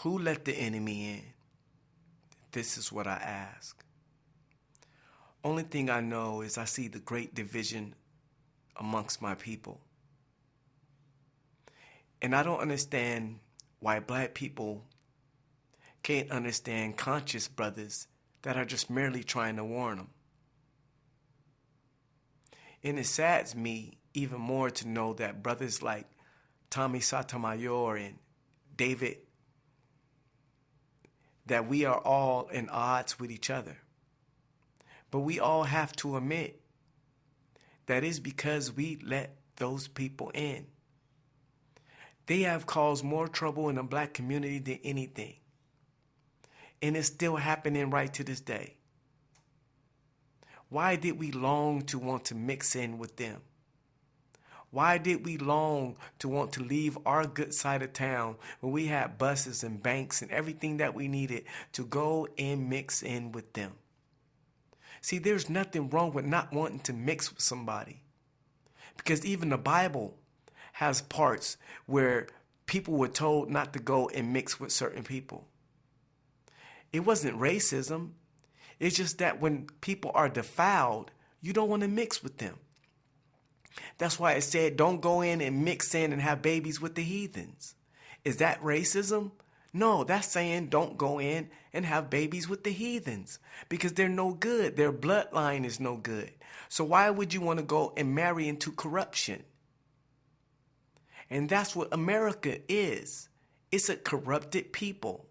Who let the enemy in? This is what I ask. Only thing I know is I see the great division amongst my people. And I don't understand why black people can't understand conscious brothers that are just merely trying to warn them. And it saddens me even more to know that brothers like Tommy Sotomayor and David, that we are all in odds with each other. But we all have to admit that it's because we let those people in. They have caused more trouble in the black community than anything. And it's still happening right to this day. Why did we long to want to mix in with them? Why did we long to want to leave our good side of town when we had buses and banks and everything that we needed to go and mix in with them? See, there's nothing wrong with not wanting to mix with somebody. Because even the Bible has parts where people were told not to go and mix with certain people. It wasn't racism. It's just that when people are defiled, you don't want to mix with them. That's why it said don't go in and mix in and have babies with the heathens. Is that racism? No, that's saying don't go in and have babies with the heathens because they're no good. Their bloodline is no good. So why would you want to go and marry into corruption? And that's what America is. It's a corrupted people.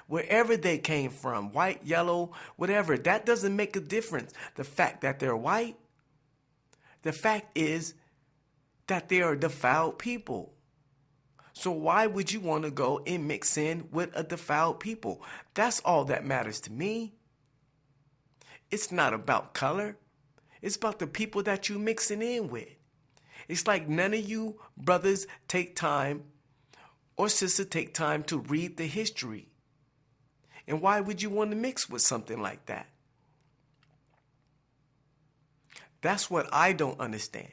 Wherever they came from, white, yellow, whatever, that doesn't make a difference. The fact that they're white, the fact is that they are defiled people. So why would you want to go and mix in with a defiled people? That's all that matters to me. It's not about color. It's about the people that you mixing in with. It's like none of you brothers take time or sisters take time to read the history. And why would you want to mix with something like that? That's what I don't understand.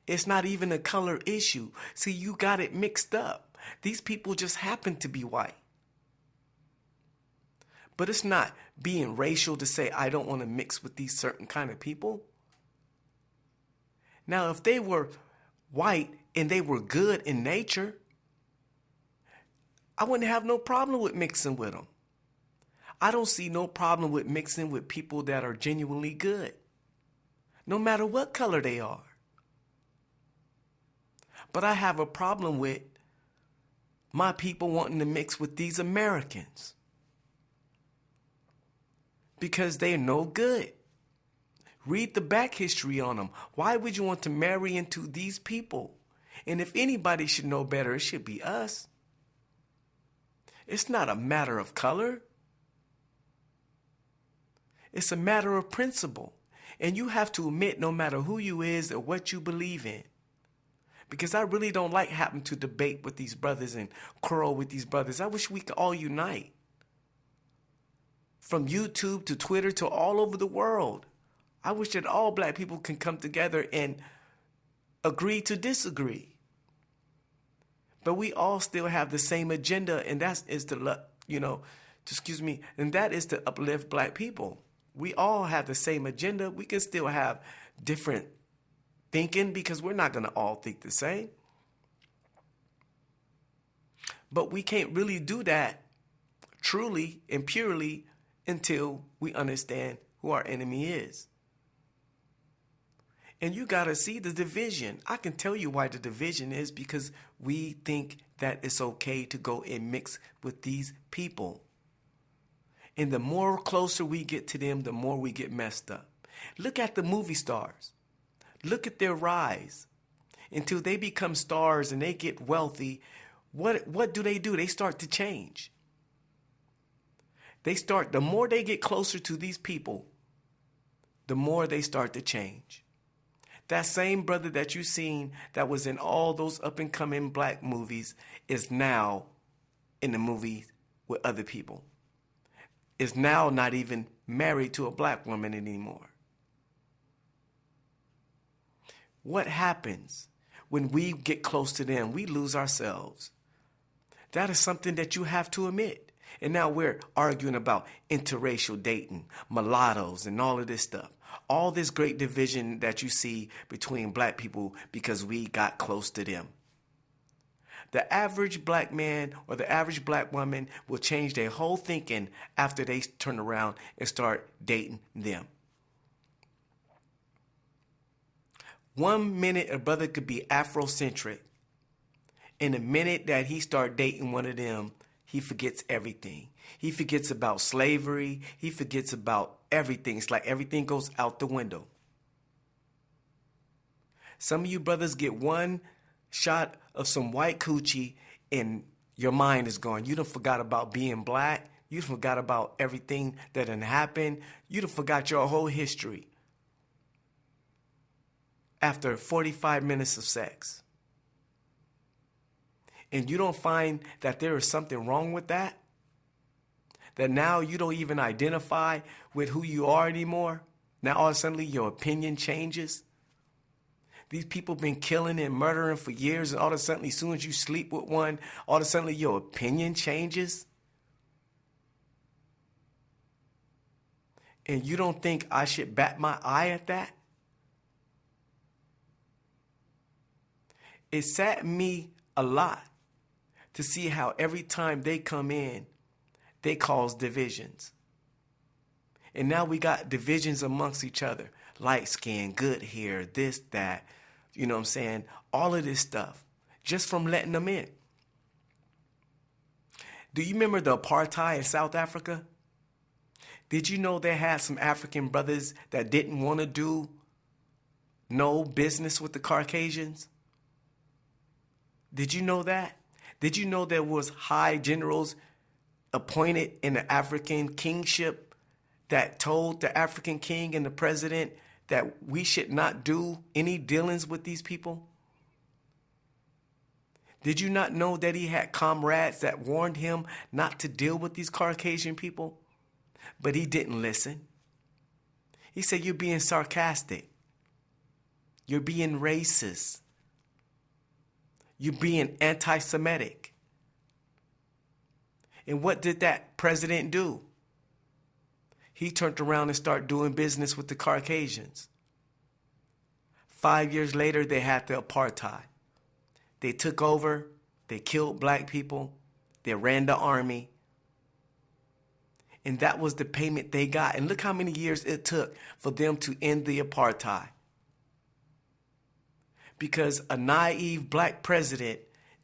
It's not even a color issue. See, you got it mixed up. These people just happen to be white. But it's not being racial to say I don't want to mix with these certain kind of people. Now, if they were white and they were good in nature, I wouldn't have no problem with mixing with them. I don't see no problem with mixing with people that are genuinely good, no matter what color they are. But I have a problem with my people wanting to mix with these Americans because they're no good. Read the back history on them. Why would you want to marry into these people? And if anybody should know better, it should be us. It's not a matter of color. It's a matter of principle. And you have to admit no matter who you is or what you believe in. Because I really don't like having to debate with these brothers and quarrel with these brothers. I wish we could all unite. From YouTube to Twitter to all over the world. I wish that all black people can come together and agree to disagree. But we all still have the same agenda, and that is to, and that is to uplift black people. We all have the same agenda. We can still have different thinking because we're not going to all think the same. But we can't really do that truly and purely until we understand who our enemy is. And you got to see the division. I can tell you why the division is because we think that it's okay to go and mix with these people. And the more closer we get to them, the more we get messed up. Look at the movie stars. Look at their rise. Until they become stars and they get wealthy, what do? They start to change. The more they get closer to these people, the more they start to change. That same brother that you seen that was in all those up and coming black movies is now in the movies with other people. Is now not even married to a black woman anymore. What happens when we get close to them? We lose ourselves. That is something that you have to admit. And now we're arguing about interracial dating, mulattoes, and all of this stuff. All this great division that you see between black people because we got close to them. The average black man or the average black woman will change their whole thinking after they turn around and start dating them. 1 minute a brother could be Afrocentric. In the minute that he start dating one of them, he forgets everything. He forgets about slavery. He forgets about everything. It's like everything goes out the window. Some of you brothers get one shot of some white coochie and your mind is gone. You done forgot about being black. You forgot about everything that done happened. You done forgot your whole history after 45 minutes of sex. And you don't find that there is something wrong with that? That now you don't even identify with who you are anymore? Now all of a sudden your opinion changes? These people been killing and murdering for years, and all of a sudden, as soon as you sleep with one, all of a sudden your opinion changes? And you don't think I should bat my eye at that? It saddened me a lot to see how every time they come in, they cause divisions. And now we got divisions amongst each other. Light skin, good hair, this, that. You know what I'm saying? All of this stuff. Just from letting them in. Do you remember the apartheid in South Africa? Did you know they had some African brothers that didn't want to do no business with the Caucasians? Did you know that? Did you know there was high generals appointed in the African kingship that told the African king and the president that we should not do any dealings with these people? Did you not know that he had comrades that warned him not to deal with these Caucasian people? But he didn't listen. He said, you're being sarcastic. You're being racist. You're being anti-Semitic. And what did that president do? He turned around and started doing business with the Caucasians. 5 years later, they had the apartheid. They took over. They killed black people. They ran the army. And that was the payment they got. And look how many years it took for them to end the apartheid. Because a naive black president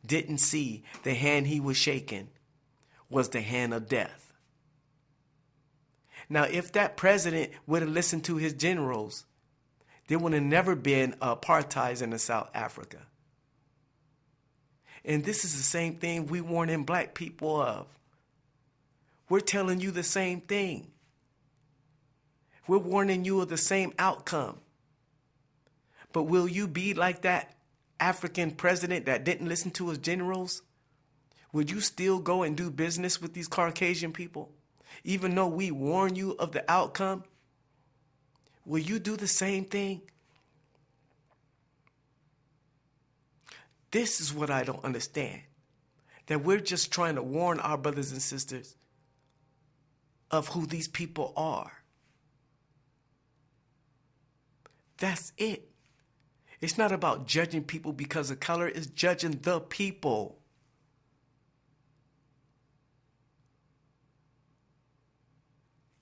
didn't see the hand he was shaking was the hand of death. Now, if that president would have listened to his generals, there would have never been apartheid in South Africa. And this is the same thing we warning black people of. We're telling you the same thing. We're warning you of the same outcome. But will you be like that African president that didn't listen to his generals? Would you still go and do business with these Caucasian people? Even though we warn you of the outcome, will you do the same thing? This is what I don't understand. That we're just trying to warn our brothers and sisters of who these people are. That's it. It's not about judging people because of color. It's judging the people.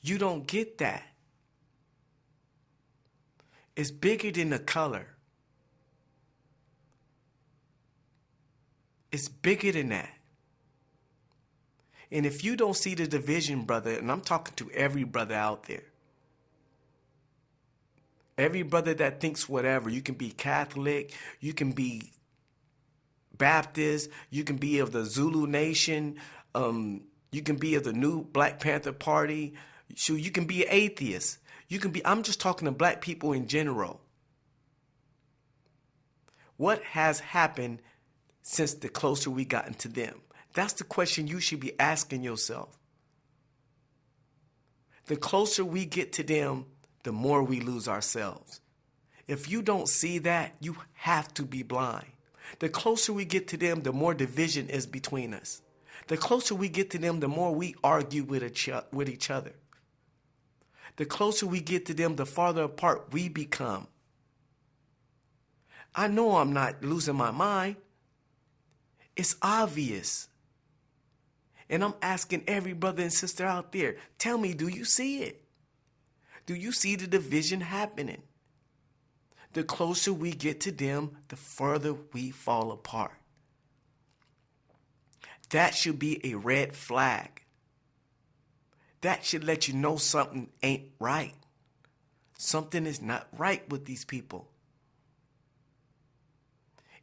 You don't get that. It's bigger than the color. It's bigger than that. And if you don't see the division, brother, and I'm talking to every brother out there, every brother that thinks whatever, you can be Catholic, you can be Baptist, you can be of the Zulu Nation, you can be of the new Black Panther Party, so you can be an atheist. You can be, I'm just talking to black people in general. What has happened since the closer we gotten to them? That's the question you should be asking yourself. The closer we get to them, the more we lose ourselves. If you don't see that, you have to be blind. The closer we get to them, the more division is between us. The closer we get to them, the more we argue with each other. The closer we get to them, the farther apart we become. I know I'm not losing my mind. It's obvious. And I'm asking every brother and sister out there, tell me, do you see it? Do you see the division happening? The closer we get to them, the further we fall apart. That should be a red flag. That should let you know something ain't right. Something is not right with these people.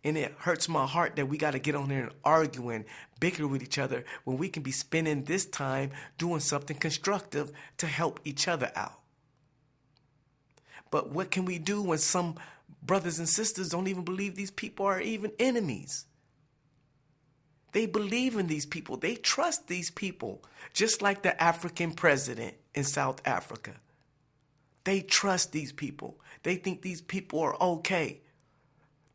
And it hurts my heart that we got to get on there and argue and bicker with each other when we can be spending this time doing something constructive to help each other out. But what can we do when some brothers and sisters don't even believe these people are even enemies? They believe in these people. They trust these people, just like the African president in South Africa. They trust these people. They think these people are okay.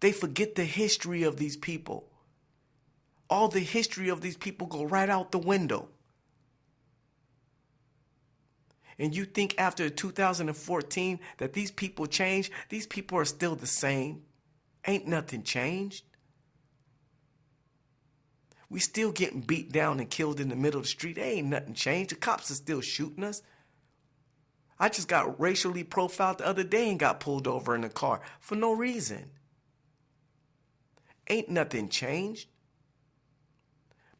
They forget the history of these people. All the history of these people go right out the window. And you think after 2014 that these people changed? These people are still the same. Ain't nothing changed. We still getting beat down and killed in the middle of the street. Ain't nothing changed. The cops are still shooting us. I just got racially profiled the other day and got pulled over in a car for no reason. Ain't nothing changed.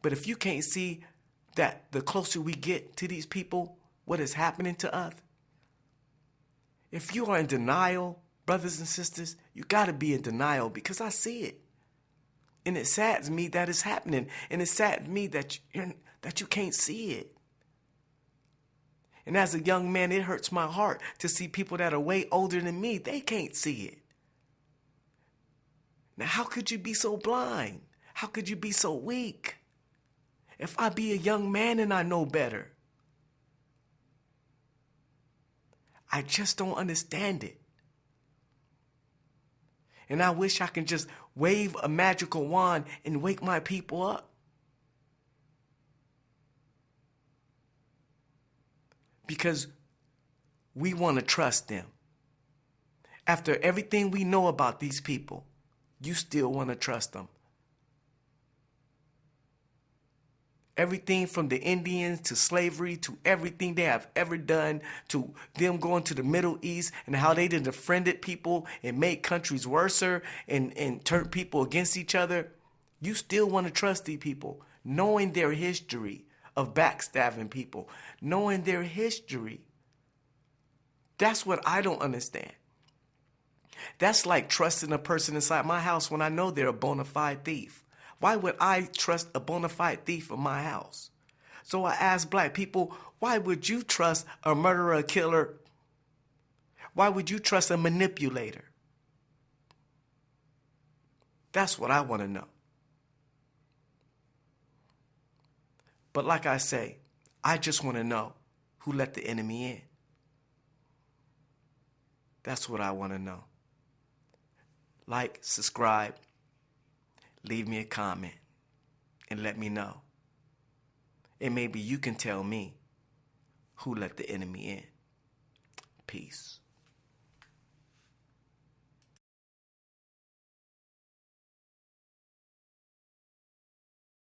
But if you can't see that the closer we get to these people, what is happening to us? If you are in denial, brothers and sisters, you got to be in denial because I see it. And it saddens me that it's happening. And it saddens me that you can't see it. And as a young man, it hurts my heart to see people that are way older than me. They can't see it. Now, how could you be so blind? How could you be so weak? If I be a young man and I know better. I just don't understand it. And I wish I can just wave a magical wand and wake my people up. Because we want to trust them. After everything we know about these people, you still want to trust them. Everything from the Indians to slavery to everything they have ever done to them going to the Middle East and how they did offended people and made countries worse and turned people against each other. You still want to trust these people, knowing their history of backstabbing people, knowing their history. That's what I don't understand. That's like trusting a person inside my house when I know they're a bona fide thief. Why would I trust a bona fide thief in my house? So I ask black people, why would you trust a murderer, a killer? Why would you trust a manipulator? That's what I want to know. But like I say, I just want to know who let the enemy in. That's what I want to know. Like, subscribe, leave me a comment, and let me know. And maybe you can tell me who let the enemy in. Peace.